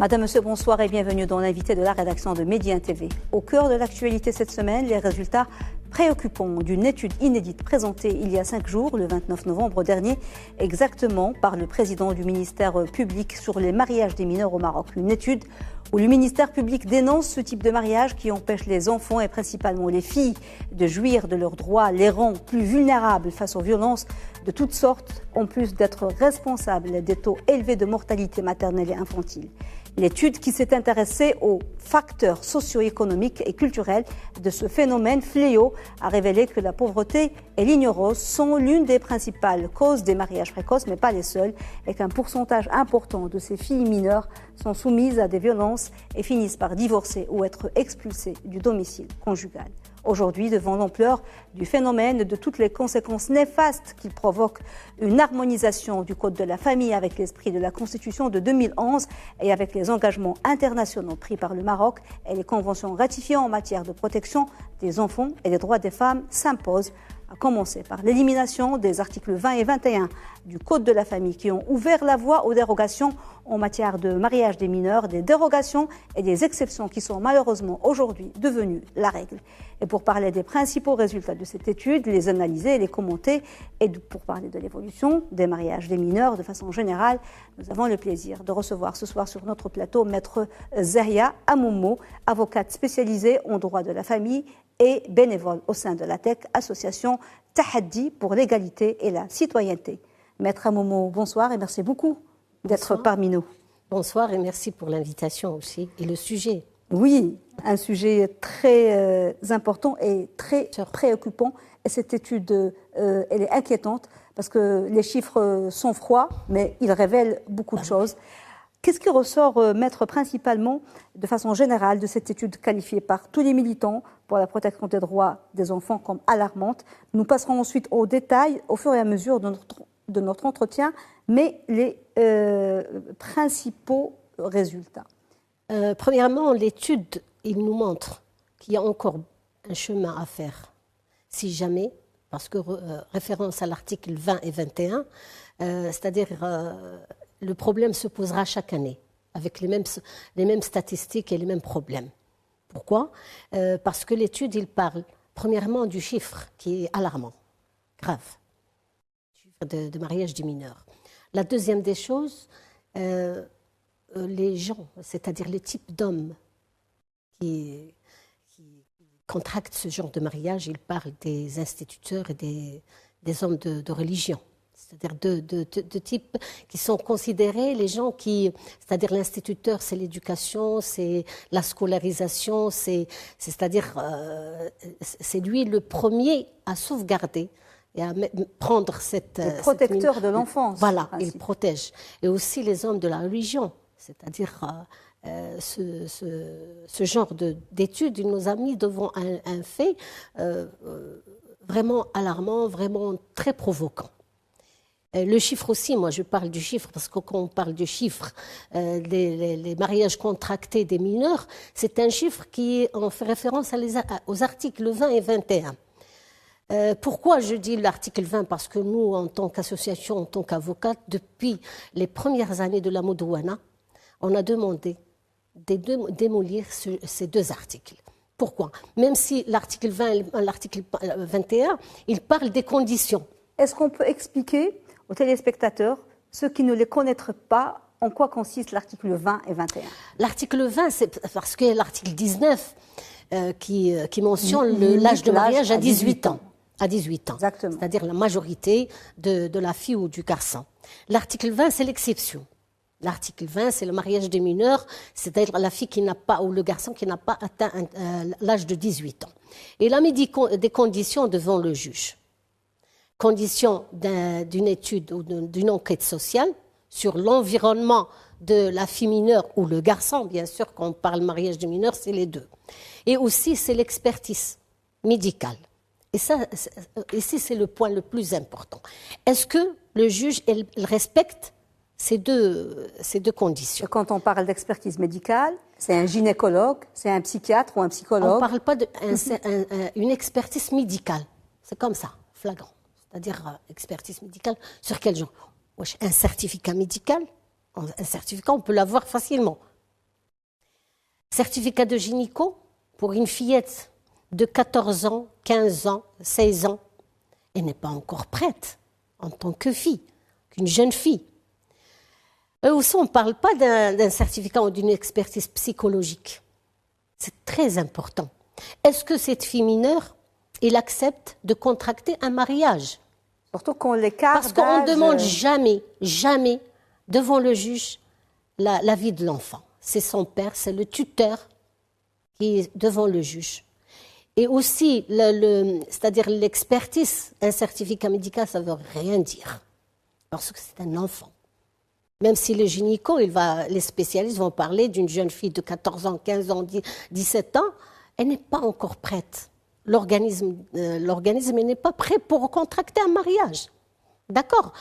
Madame, Monsieur, bonsoir et bienvenue dans l'invité de la rédaction de Média TV. Au cœur de l'actualité cette semaine, les résultats préoccupants d'une étude inédite présentée il y a 5 jours, le 29 novembre dernier, exactement par le président du ministère public sur les mariages des mineurs au Maroc. Une étude où le ministère public dénonce ce type de mariage qui empêche les enfants et principalement les filles de jouir de leurs droits, les rend plus vulnérables face aux violences de toutes sortes, en plus d'être responsables des taux élevés de mortalité maternelle et infantile. L'étude qui s'est intéressée aux facteurs socio-économiques et culturels de ce phénomène fléau a révélé que la pauvreté et l'ignorance sont l'une des principales causes des mariages précoces, mais pas les seules, et qu'un pourcentage important de ces filles mineures sont soumises à des violences et finissent par divorcer ou être expulsées du domicile conjugal. Aujourd'hui, devant l'ampleur du phénomène, de toutes les conséquences néfastes qu'il provoque, une harmonisation du Code de la famille avec l'esprit de la Constitution de 2011 et avec les engagements internationaux pris par le Maroc et les conventions ratifiées en matière de protection des enfants et des droits des femmes s'impose, à commencer par l'élimination des articles 20 et 21 du Code de la famille qui ont ouvert la voie aux dérogations en matière de mariage des mineurs, des dérogations et des exceptions qui sont malheureusement aujourd'hui devenues la règle. Et pour parler des principaux résultats de cette étude, les analyser, les commenter, et pour parler de l'évolution des mariages des mineurs de façon générale, nous avons le plaisir de recevoir ce soir sur notre plateau Maître Zahia Amoumo, avocate spécialisée en droit de la famille et bénévole au sein de l'ATEC, association Tahaddi pour l'égalité et la citoyenneté. Maître Amoumo, bonsoir et merci beaucoup d'être parmi nous. Bonsoir et merci pour l'invitation aussi et le sujet. Oui, un sujet très important et très préoccupant. Et cette étude, elle est inquiétante parce que les chiffres sont froids, mais ils révèlent beaucoup de choses. Qu'est-ce qui ressort, Maître, principalement, de façon générale, de cette étude qualifiée par tous les militants pour la protection des droits des enfants comme alarmante? Nous passerons ensuite aux détails au fur et à mesure de notre entretien, mais les principaux résultats. Premièrement, l'étude, il nous montre qu'il y a encore un chemin à faire. Si jamais, parce que référence à l'article 20 et 21, c'est-à-dire le problème se posera chaque année, avec les mêmes statistiques et les mêmes problèmes. Pourquoi? Parce que l'étude, il parle premièrement du chiffre qui est alarmant, grave, chiffre de mariage des mineurs. La deuxième des choses, les gens, c'est-à-dire les types d'hommes qui contractent ce genre de mariage, ils parlent des instituteurs et des hommes de religion. C'est-à-dire de types qui sont considérés les gens qui, c'est-à-dire l'instituteur, c'est l'éducation, c'est la scolarisation, c'est-à-dire c'est lui le premier à sauvegarder et à prendre le protecteur de l'enfance. Voilà, il protège. Et aussi les hommes de la religion, c'est-à-dire ce genre d'études, il nous a mis devant un fait vraiment alarmant, vraiment très provoquant. Le chiffre aussi, moi je parle du chiffre parce que quand on parle du chiffre, les mariages contractés des mineurs, c'est un chiffre qui en fait référence aux articles 20 et 21. Pourquoi je dis l'article 20? Parce que nous, en tant qu'association, en tant qu'avocate, depuis les premières années de la Modouana, on a demandé de démolir ces deux articles. Pourquoi? Même si l'article 20 et l'article 21, ils parlent des conditions. Est-ce qu'on peut expliquer aux téléspectateurs, ceux qui ne les connaîtraient pas, en quoi consiste l'article 20 et 21? L'article 20, c'est parce que l'article 19 qui mentionne l'âge de mariage à 18 ans. À 18 ans, c'est-à-dire la majorité de la fille ou du garçon. L'article 20, c'est l'exception. L'article 20, c'est le mariage des mineurs, c'est-à-dire la fille qui n'a pas, ou le garçon qui n'a pas atteint l'âge de 18 ans. Et il a mis des conditions devant le juge. Conditions d'une étude ou d'une enquête sociale sur l'environnement de la fille mineure ou le garçon, bien sûr, quand on parle mariage des mineurs, c'est les deux. Et aussi, c'est l'expertise médicale. Et ça, ici, c'est le point le plus important. Est-ce que le juge il respecte ces deux conditions? Quand on parle d'expertise médicale, c'est un gynécologue, c'est un psychiatre ou un psychologue? On ne parle pas d'une expertise médicale. C'est comme ça, flagrant. C'est-à-dire expertise médicale, sur quel genre? Un certificat médical, un certificat, on peut l'avoir facilement. Certificat de gynéco pour une fillette de 14 ans, 15 ans, 16 ans. Elle n'est pas encore prête en tant que fille, qu'une jeune fille. Eux aussi, on ne parle pas d'un certificat ou d'une expertise psychologique. C'est très important. Est-ce que cette fille mineure, elle accepte de contracter un mariage? Surtout qu'on l'écart Parce qu'on ne demande jamais, jamais, devant le juge, la vie de l'enfant. C'est son père, c'est le tuteur qui est devant le juge. Et aussi, c'est-à-dire l'expertise, un certificat médical, ça ne veut rien dire. Parce que c'est un enfant. Même si le gynéco, les spécialistes vont parler d'une jeune fille de 14 ans, 15 ans, 17 ans, elle n'est pas encore prête. L'organisme n'est pas prêt pour contracter un mariage. D'accord?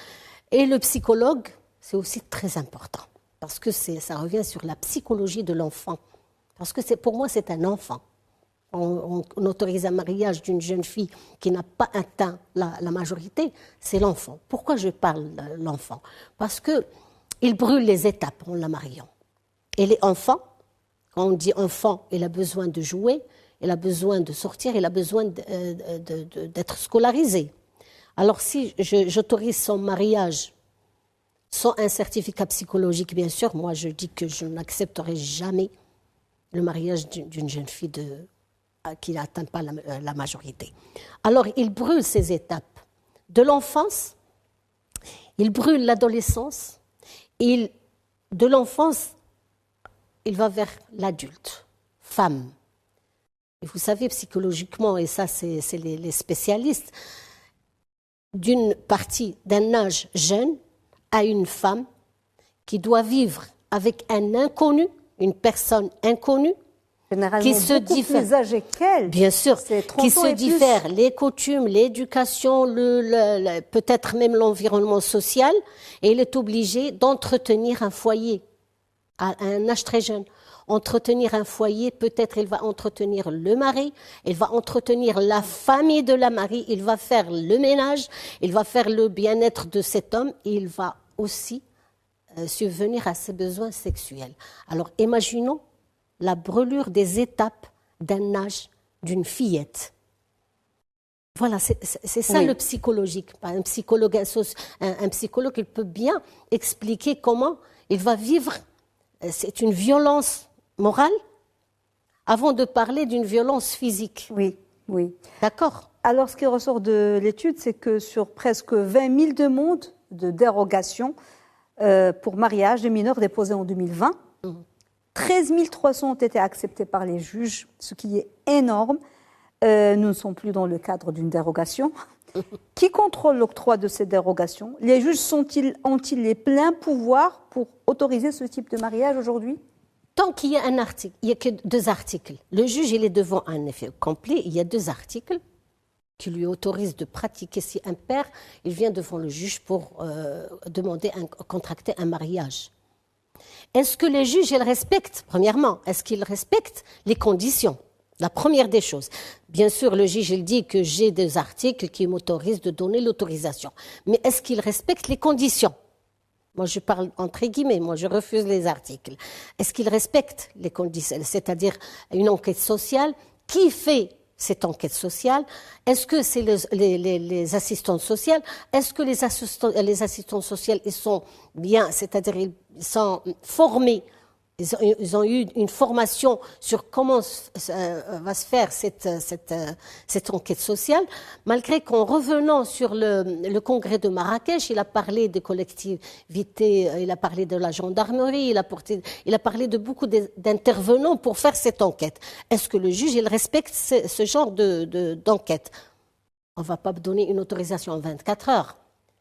Et le psychologue, c'est aussi très important. Parce que ça revient sur la psychologie de l'enfant. Parce que pour moi, c'est un enfant. On autorise un mariage d'une jeune fille qui n'a pas atteint la majorité, c'est l'enfant. Pourquoi je parle de l'enfant? Parce qu'il brûle les étapes en la mariant. Et les enfants, quand on dit enfant, il a besoin de jouer, il a besoin de sortir, il a besoin d'être scolarisé. Alors si j'autorise son mariage sans un certificat psychologique, bien sûr, moi je dis que je n'accepterai jamais le mariage d'une jeune fille qui n'atteint pas la majorité. Alors, il brûle ces étapes de l'enfance, il brûle l'adolescence, de l'enfance, il va vers l'adulte, femme. Et vous savez, psychologiquement, et ça, c'est les spécialistes, d'une partie d'un âge jeune à une femme qui doit vivre avec un inconnu, une personne inconnue, qui se diffère, plus âgée qu'elle. Bien sûr, qui se diffère les coutumes, l'éducation, peut-être même l'environnement social, et il est obligé d'entretenir un foyer à un âge très jeune. Entretenir un foyer, peut-être il va entretenir le mari, il va entretenir la famille de la mariée, il va faire le ménage, il va faire le bien-être de cet homme, et il va aussi subvenir à ses besoins sexuels. Alors imaginons la brûlure des étapes d'un âge d'une fillette. Voilà, c'est ça le psychologique. Un psychologue, il peut bien expliquer comment il va vivre. C'est une violence morale avant de parler d'une violence physique. Oui, oui. D'accord. Alors, ce qui ressort de l'étude, c'est que sur presque 20 000 demandes de dérogation pour mariage des mineurs déposées en 2020, 13 300 ont été acceptés par les juges, ce qui est énorme. Nous ne sommes plus dans le cadre d'une dérogation. Qui contrôle l'octroi de ces dérogations? Les juges ont-ils les pleins pouvoirs pour autoriser ce type de mariage aujourd'hui? Tant qu'il y a un article, il n'y a que 2 articles. Le juge, il est devant un effet complet, il y a 2 articles qui lui autorisent de pratiquer. Si un père, il vient devant le juge pour demander contracter un mariage. Est-ce que les juges, ils respectent, premièrement, est-ce qu'ils respectent les conditions? La première des choses. Bien sûr, le juge, il dit que j'ai des articles qui m'autorisent de donner l'autorisation. Mais est-ce qu'ils respectent les conditions? Moi, je parle entre guillemets, moi, je refuse les articles. Est-ce qu'ils respectent les conditions? C'est-à-dire une enquête sociale. Qui fait cette enquête sociale? Est-ce que c'est les assistantes sociales? Est-ce que les assistantes sociales, ils sont bien, c'est-à-dire ils sont formés? Ils ont eu une formation sur comment va se faire cette enquête sociale, malgré qu'en revenant sur le congrès de Marrakech, il a parlé des collectivités, il a parlé de la gendarmerie, il a parlé de beaucoup d'intervenants pour faire cette enquête. Est-ce que le juge il respecte ce genre d'enquête? On ne va pas donner une autorisation en 24 heures.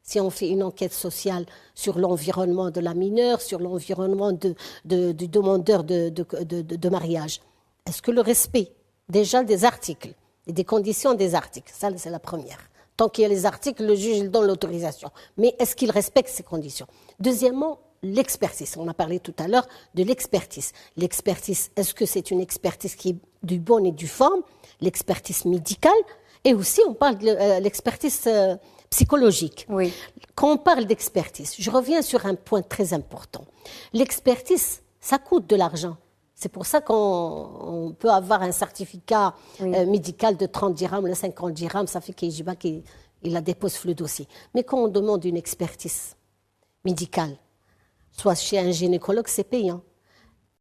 Si on fait une enquête sociale sur l'environnement de la mineure, sur l'environnement du demandeur de mariage, est-ce que le respect déjà des articles et des conditions des articles, ça c'est la première. Tant qu'il y a les articles, le juge il donne l'autorisation. Mais est-ce qu'il respecte ces conditions? Deuxièmement, l'expertise. On a parlé tout à l'heure de l'expertise. L'expertise, est-ce que c'est une expertise qui est du bon et du forme? L'expertise médicale. Et aussi, on parle de l'expertise psychologique. Oui. Quand on parle d'expertise, je reviens sur un point très important. L'expertise, ça coûte de l'argent. C'est pour ça qu'on peut avoir un certificat médical de 30 dirhams, le 50 dirhams, ça fait qu'il la dépose sur le dossier. Mais quand on demande une expertise médicale, soit chez un gynécologue, c'est payant.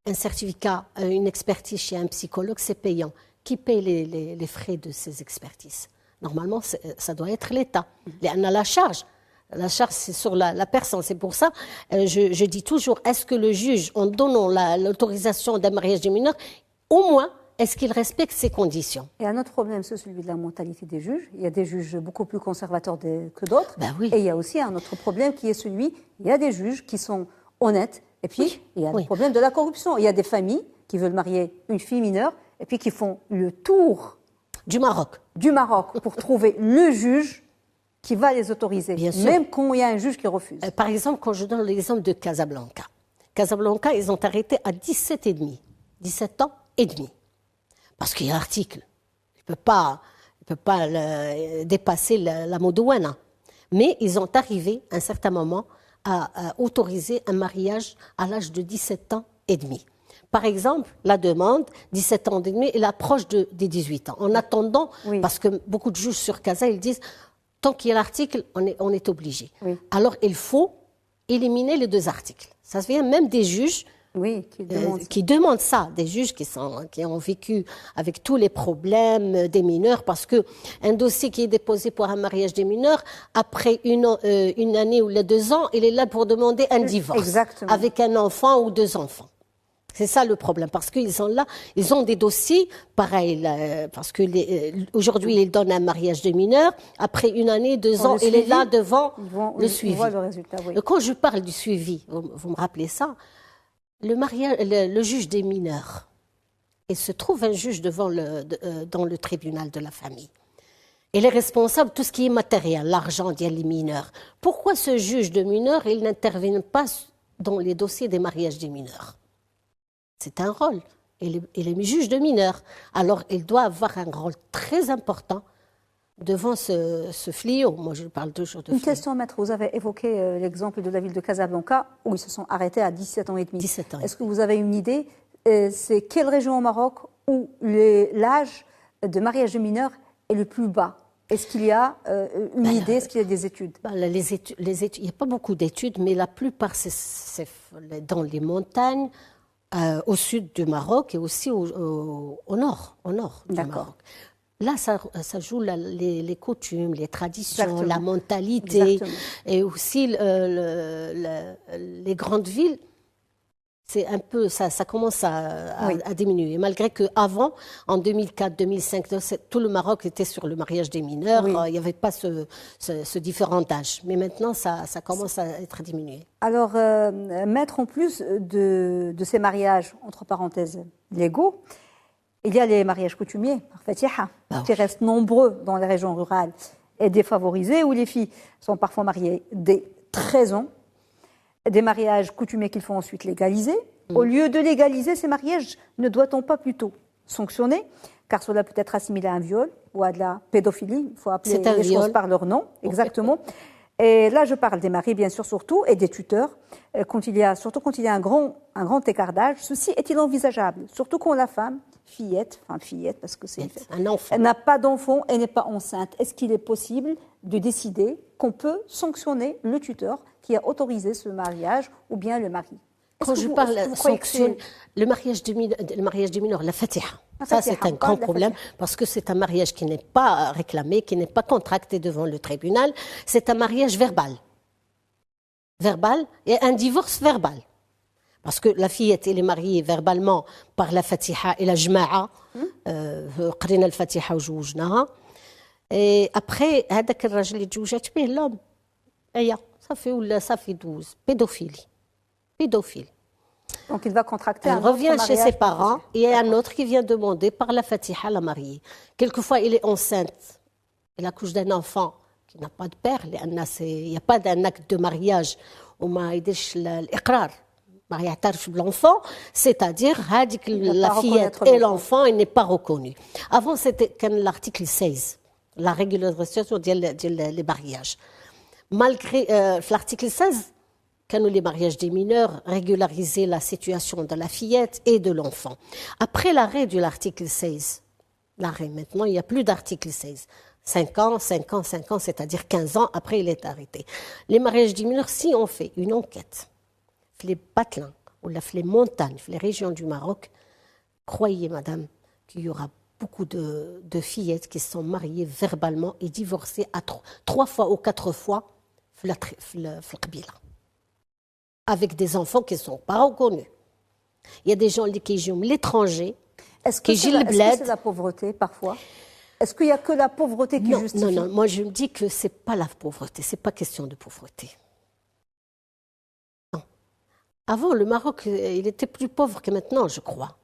Un certificat, une expertise chez un psychologue, c'est payant. Qui paye les frais de ces expertises? Normalement, ça doit être l'État. On a la charge. La charge, c'est sur la personne. C'est pour ça, je dis toujours, est-ce que le juge, en donnant l'autorisation d'un mariage des mineurs, au moins, est-ce qu'il respecte ces conditions? Et un autre problème, c'est celui de la mentalité des juges. Il y a des juges beaucoup plus conservateurs que d'autres. Ben oui. Et il y a aussi un autre problème qui est celui, il y a des juges qui sont honnêtes. Et puis, il y a le problème de la corruption. Il y a des familles qui veulent marier une fille mineure et puis qui font le tour du Maroc pour trouver le juge qui va les autoriser, même quand il y a un juge qui refuse. Par exemple, quand je donne l'exemple de Casablanca. Casablanca, ils ont arrêté à 17 ans et demi. Parce qu'il y a l'article. Il ne peut pas dépasser la modouana. Mais ils ont arrivé, à un certain moment, à autoriser un mariage à l'âge de 17 ans et demi. Par exemple, la demande, 17 ans et demi, elle approche des 18 ans. En attendant, parce que beaucoup de juges sur Casa, ils disent, tant qu'il y a l'article, on est obligé. Oui. Alors, il faut éliminer les deux articles. Ça se vient même des juges qui demandent ça. Des juges qui ont vécu avec tous les problèmes des mineurs, parce qu'un dossier qui est déposé pour un mariage des mineurs, après une année ou les 2 ans, il est là pour demander un divorce. Exactement. Avec un enfant ou 2 enfants. C'est ça le problème, parce qu'ils sont là, ils ont des dossiers pareils, parce que aujourd'hui ils donnent un mariage de mineur, après 1 année, 2 ans, il est là devant le suivi. Ils voient le résultat, oui. Quand je parle du suivi, vous me rappelez ça, le juge des mineurs, il se trouve un juge dans le tribunal de la famille. Il est responsable de tout ce qui est matériel, l'argent des mineurs. Pourquoi ce juge de mineurs, il n'intervient pas dans les dossiers des mariages des mineurs? C'est un rôle. Il est juge de mineurs. Alors, il doit avoir un rôle très important devant ce fléau. Moi, je parle toujours de fléau. Une question, maître. Vous avez évoqué l'exemple de la ville de Casablanca, où ils se sont arrêtés à 17 ans et demi. 17 ans. Est-ce que vous avez une idée? C'est quelle région au Maroc où l'âge de mariage de mineurs est le plus bas? Est-ce qu'il y a une idée? Est-ce qu'il y a des études? Les études, il n'y a pas beaucoup d'études, mais la plupart, c'est dans les montagnes, au sud du Maroc et aussi au nord du Maroc. Là, ça joue les coutumes, les traditions, exactement, la mentalité. Exactement. Et aussi les grandes villes, c'est un peu, ça commence à diminuer. Malgré qu'avant, en 2004-2005, tout le Maroc était sur le mariage des mineurs. Il n'y avait pas ce différent d'âge. Mais maintenant, ça commence à être diminué. Alors, maître, en plus de ces mariages, entre parenthèses, légaux, il y a les mariages coutumiers, par Fatiha, qui restent nombreux dans les régions rurales et défavorisées, où les filles sont parfois mariées dès 13 ans. Des mariages coutumiers qu'il faut ensuite légaliser. Au lieu de légaliser ces mariages, ne doit-on pas plutôt sanctionner? Car cela peut être assimilé à un viol ou à de la pédophilie. Il faut appeler les choses par leur nom, exactement. Et là, je parle des maris, bien sûr, surtout, et des tuteurs. Surtout quand il y a un grand écart d'âge, ceci est inenvisageable. Surtout quand la femme, fillette, parce que c'est un enfant, elle n'a pas d'enfant et n'est pas enceinte. Est-ce qu'il est possible de décider qu'on peut sanctionner le tuteur qui a autorisé ce mariage ou bien le mari? Quand je parle de sanctionner le mariage des mineurs, la Fatiha. Ça, c'est un grand problème parce que c'est un mariage qui n'est pas réclamé, qui n'est pas contracté devant le tribunal. C'est un mariage verbal. Verbal et un divorce verbal. Parce que la fillette, elle est mariée verbalement par la Fatiha et la Jma'a. قرينا الفاتحة وجوجناها. Et après, هذاك الراجل اللي تزوجت به l'homme. Ça fait 12. Pédophilie. Donc il va contracter un autre mariage. Elle revient chez ses parents et il y a un autre qui vient demander par la Fatiha la mariée. Quelquefois, elle est enceinte. Elle accouche d'un enfant qui n'a pas de père. Il n'y a pas d'un acte de mariage où ما يديرش الإقرار. ما يعترفش بل'enfant, c'est-à-dire la fillette et l'enfant, il n'est pas reconnu. Avant, c'était l'article 16, la régularisation des mariages. Malgré l'article 16, les mariages des mineurs régularisaient la situation de la fillette et de l'enfant. Après l'arrêt de l'article 16, maintenant, il n'y a plus d'article 16. 5 ans, c'est-à-dire 15 ans après il est arrêté. Les mariages des mineurs, si on fait une enquête, les patelins, ou les montagnes, les régions du Maroc, croyez, madame, qu'il y aura beaucoup de fillettes qui sont mariées verbalement et divorcées à 3 fois ou 4 fois avec des enfants qui ne sont pas reconnus. Il y a des gens qui jouent l'étranger. Est-ce que c'est la pauvreté parfois? Est-ce qu'il n'y a que la pauvreté qui justifie? Non, moi je me dis que ce n'est pas la pauvreté, ce n'est pas question de pauvreté. Non. Avant, le Maroc, il était plus pauvre que maintenant, je crois.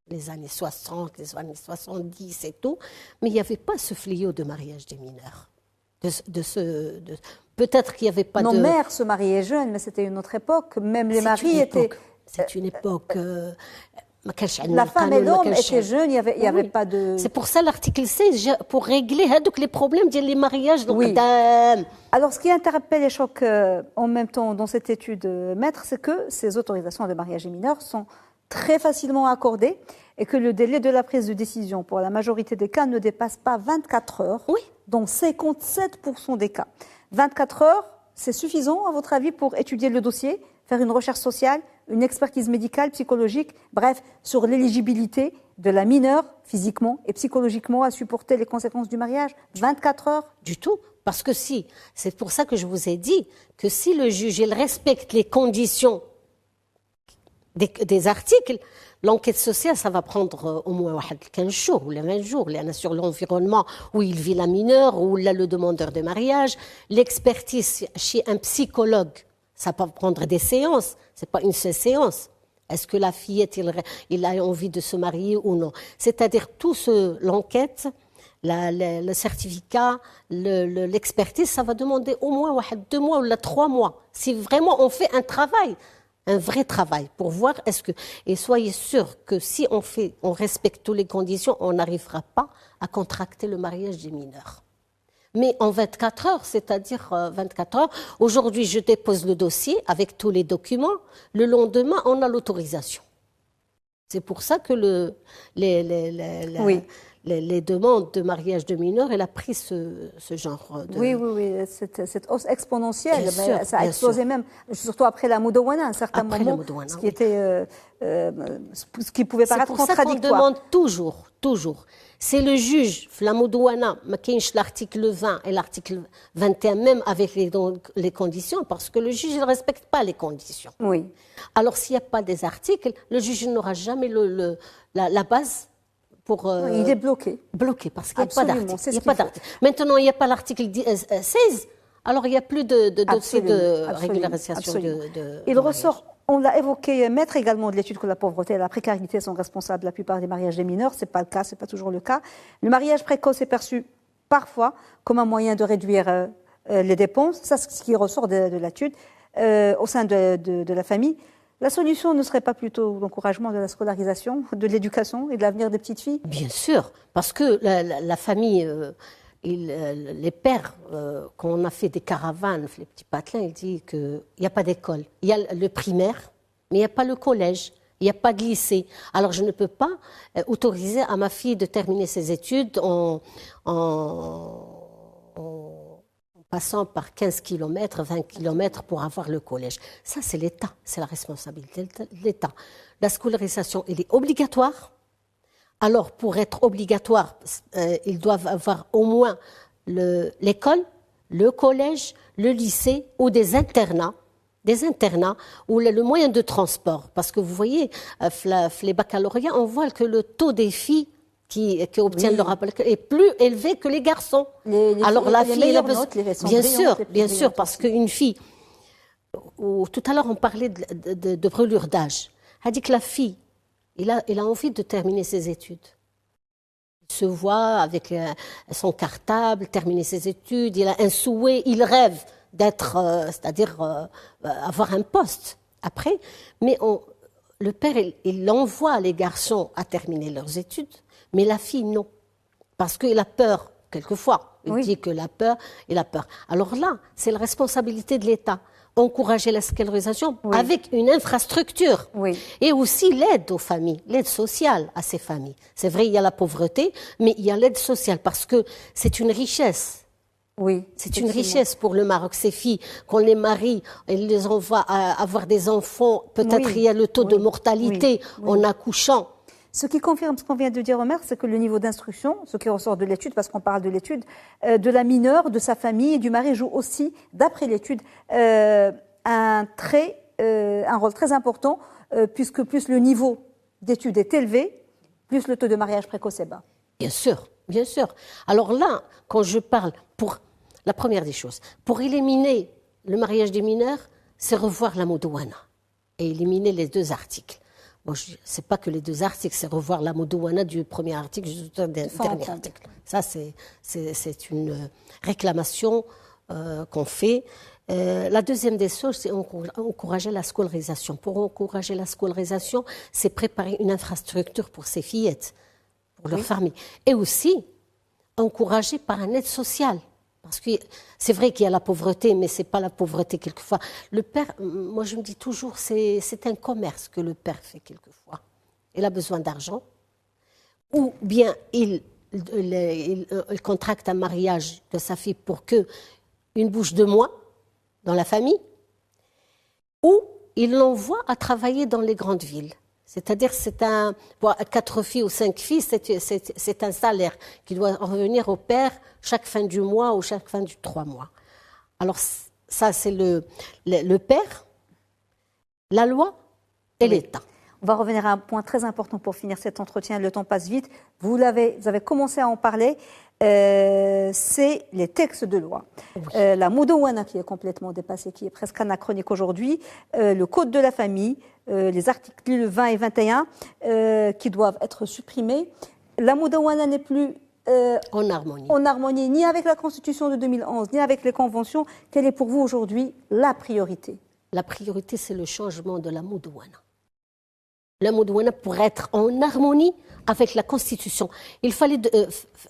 Les années 60, les années 70 et tout, mais il n'y avait pas ce fléau de mariage des mineurs. Peut-être qu'il n'y avait pas Nos mères se mariaient jeunes, mais c'était une autre époque. Même les maris étaient... C'est une époque... La femme et l'homme étaient jeunes, il n'y avait pas de... C'est pour ça l'article 16, pour régler les problèmes des mariages. Oui. Alors, ce qui interpelle et choque en même temps dans cette étude, maître, c'est que ces autorisations de mariage des mineurs sont très facilement accordées et que le délai de la prise de décision pour la majorité des cas ne dépasse pas 24 heures, dans 57% des cas. 24 heures, c'est suffisant, à votre avis, pour étudier le dossier, faire une recherche sociale, une expertise médicale, psychologique, bref, sur l'éligibilité de la mineure, physiquement et psychologiquement, à supporter les conséquences du mariage? 24 heures? Du tout. Parce que c'est pour ça que je vous ai dit que si le juge il respecte les conditions des articles, l'enquête sociale, ça va prendre au moins 15 jours ou 20 jours. Il y en a sur l'environnement où il vit la mineure, où il a le demandeur de mariage. L'expertise chez un psychologue, ça peut prendre des séances. C'est pas une seule séance. Est-ce que la fillette, il a envie de se marier ou non? C'est-à-dire l'enquête, le certificat, l'expertise, ça va demander au moins 2 mois ou 3 mois. Si vraiment on fait un vrai travail pour voir et soyez sûr que si on respecte toutes les conditions, on n'arrivera pas à contracter le mariage des mineurs. Mais en 24 heures, c'est-à-dire 24 heures, aujourd'hui je dépose le dossier avec tous les documents, le lendemain on a l'autorisation. C'est pour ça que les demandes de mariage de mineurs, elle a pris ce genre de... Oui, cette hausse exponentielle, ça a explosé même, surtout après la Moudawana, à un certain moment, ce qui pouvait paraître contradictoire. C'est pour ça qu'on demande toujours. C'est le juge, la Moudawana, l'article 20 et l'article 21, même avec les conditions, parce que le juge ne respecte pas les conditions. Oui. Alors s'il n'y a pas des articles, le juge n'aura jamais la base. Il est bloqué. Bloqué, parce qu'il n'y a pas d'article. Maintenant, il n'y a pas l'article 16, alors il n'y a plus de dossier de régularisation de Il ressort, on l'a évoqué, maître également de l'étude que la pauvreté et la précarité sont responsables de la plupart des mariages des mineurs. Ce n'est pas le cas, ce n'est pas toujours le cas. Le mariage précoce est perçu parfois comme un moyen de réduire les dépenses. Ça, c'est ce qui ressort de l'étude au sein de la famille. La solution ne serait pas plutôt l'encouragement de la scolarisation, de l'éducation et de l'avenir des petites filles? Bien sûr, parce que la famille, les pères, quand on a fait des caravanes, les petits patelins, ils disent qu'il n'y a pas d'école. Il y a le primaire, mais il n'y a pas le collège, il n'y a pas de lycée. Alors je ne peux pas autoriser à ma fille de terminer ses études en passant par 15 km, 20 km pour avoir le collège. Ça, c'est l'État, c'est la responsabilité de l'État. La scolarisation, elle est obligatoire. Alors, pour être obligatoire, ils doivent avoir au moins l'école, le collège, le lycée ou des internats ou le moyen de transport. Parce que vous voyez, les baccalauréats, on voit que le taux des filles qui obtiennent leur baccalauréat est plus élevé que les garçons. Alors la fille, elle a besoin, bien sûr, parce qu'une fille, tout à l'heure on parlait de brûlure d'âge, elle dit que la fille, elle a envie de terminer ses études. Il se voit avec son cartable, terminer ses études, il a un souhait, il rêve d'être, c'est-à-dire avoir un poste après, mais le père, il envoie les garçons à terminer leurs études, mais la fille, non. Parce qu'il a peur, quelquefois, Il dit que la peur est la peur. Alors là, c'est la responsabilité de l'État. Encourager la scolarisation avec une infrastructure et aussi l'aide aux familles, l'aide sociale à ces familles. C'est vrai, il y a la pauvreté, mais il y a l'aide sociale parce que c'est une richesse. Oui, c'est une richesse pour le Maroc. Ces filles, qu'on les marie, elles les envoient avoir des enfants. Peut-être il y a le taux de mortalité en accouchant. Ce qui confirme ce qu'on vient de dire, Omer, c'est que le niveau d'instruction, ce qui ressort de l'étude, parce qu'on parle de l'étude, de la mineure, de sa famille et du mari joue aussi, d'après l'étude, un rôle très important, puisque plus le niveau d'études est élevé, plus le taux de mariage précoce est bas. Bien sûr, bien sûr. Alors là, quand je parle, pour la première des choses, pour éliminer le mariage des mineurs, c'est revoir la Modouana et éliminer les 2 articles. Bon, c'est pas que les 2 articles, c'est revoir la Modouana du premier article jusqu'au dernier article. Ça, c'est une réclamation qu'on fait. La deuxième des choses, c'est encourager la scolarisation. Pour encourager la scolarisation, c'est préparer une infrastructure pour ces fillettes, pour leur famille. Et aussi, encourager par une aide sociale. Parce que c'est vrai qu'il y a la pauvreté, mais ce n'est pas la pauvreté quelquefois. Le père, moi je me dis toujours, c'est un commerce que le père fait quelquefois. Il a besoin d'argent, ou bien il contracte un mariage de sa fille pour qu'une bouche de moins dans la famille, ou il l'envoie à travailler dans les grandes villes. C'est-à-dire, pour 4 filles ou 5 filles, c'est un salaire qui doit revenir au père chaque fin du mois ou chaque fin du 3 mois. Alors, ça, c'est le père, la loi et l'État. On va revenir à un point très important pour finir cet entretien. Le temps passe vite. Vous avez commencé à en parler. C'est les textes de loi. La Modouana qui est complètement dépassée, qui est presque anachronique aujourd'hui. Le Code de la famille, les articles 20 et 21 qui doivent être supprimés. La Modouana n'est plus en harmonie ni avec la Constitution de 2011, ni avec les conventions. Quelle est pour vous aujourd'hui la priorité? La priorité, c'est le changement de la Modouana. La Modouana pour être en harmonie avec la Constitution. Il fallait,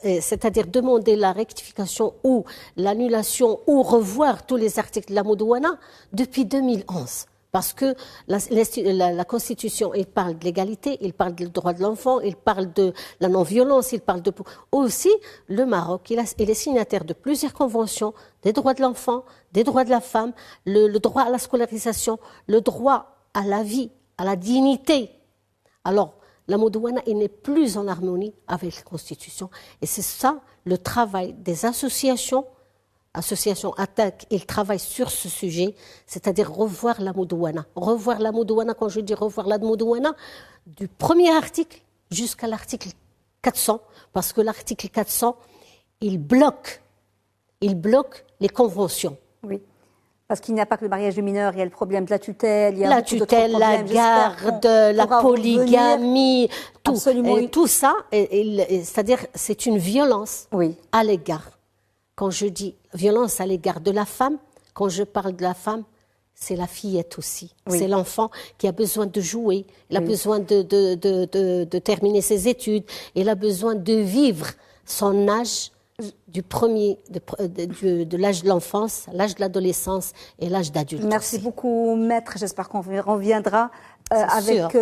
c'est-à-dire demander la rectification ou l'annulation ou revoir tous les articles de la Modouana depuis 2011. Parce que la Constitution, il parle de l'égalité, il parle du droit de l'enfant, il parle de la non-violence, il parle de... Aussi, le Maroc, il est signataire de plusieurs conventions, des droits de l'enfant, des droits de la femme, le droit à la scolarisation, le droit à la vie, à la dignité. Alors, la Modouana n'est plus en harmonie avec la Constitution. Et c'est ça, le travail des associations ATTAC, ils travaillent sur ce sujet, c'est-à-dire revoir la Modouana. Revoir la Modouana, quand je dis revoir la Modouana, du premier article jusqu'à l'article 400, parce que l'article 400, il bloque les conventions. Oui. Parce qu'il n'y a pas que le mariage de mineurs, il y a le problème de la tutelle, il y a la tutelle, la garde, la polygamie, tout ça, c'est-à-dire c'est une violence à l'égard. Quand je dis violence à l'égard de la femme, quand je parle de la femme, c'est la fillette aussi. C'est l'enfant qui a besoin de jouer, il a besoin de terminer ses études, il a besoin de vivre son âge de l'âge de l'enfance, l'âge de l'adolescence et l'âge d'adulte. Merci beaucoup, maître. J'espère qu'on reviendra avec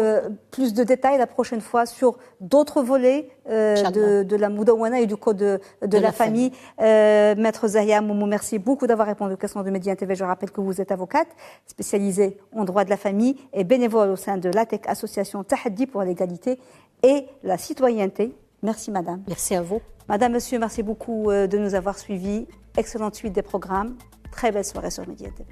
plus de détails la prochaine fois sur d'autres volets de la Modouana et du code de la famille. Maître Zahia Moumou, merci beaucoup d'avoir répondu aux questions de Média TV. Je rappelle que vous êtes avocate spécialisée en droit de la famille et bénévole au sein de l'ATTAC, association Tahaddi pour l'égalité et la citoyenneté. Merci, madame. Merci à vous. Madame, monsieur, merci beaucoup de nous avoir suivis. Excellente suite des programmes. Très belle soirée sur Média TV.